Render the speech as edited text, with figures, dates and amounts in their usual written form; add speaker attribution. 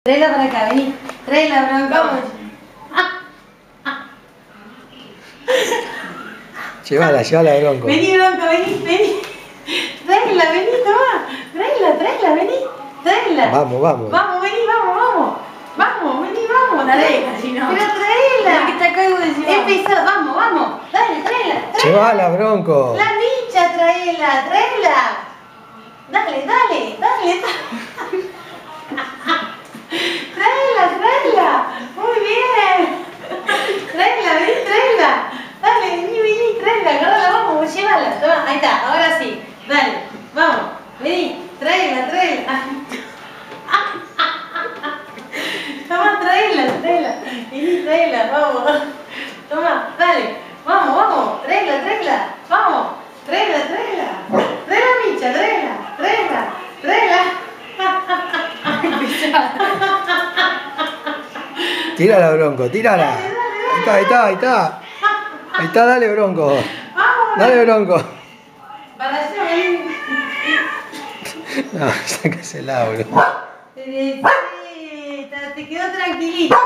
Speaker 1: Tráela para acá, vení. Tráela, Bronco. Vamos.
Speaker 2: Llévala, Bronco.
Speaker 1: Vení, Bronco, vení. Tráela, vení, toma. Tráela, vení. Tráela.
Speaker 2: Vamos.
Speaker 1: Vamos, vení, vamos. Vamos, vení, vamos.
Speaker 3: La deja, si no.
Speaker 1: Pero tráela.
Speaker 3: Que está acá y vos decís,
Speaker 1: Empezó, vamos. Dale, tráela.
Speaker 2: Llévala, Bronco.
Speaker 1: La nicha, tráela. Dale. Tráela. Muy bien. Tráela. Dale, vení, tráela. Agárrala, vamos, llévala. Toma, ahí está, ahora sí. Dale, vamos. Vení, tráela. Toma, tráela. Vení, tráela, vamos. Toma, dale. Vamos. Tráela. Vamos. Tráela. Tráela, Micha, tráela.
Speaker 2: Tírala, Bronco, tírala. Ahí está. Ahí está, dale, Bronco.
Speaker 1: Vamos.
Speaker 2: Dale, Bronco.
Speaker 1: Para allá, vení.
Speaker 2: No, sácasela, Bronco.
Speaker 1: Sí, te quedó tranquilito.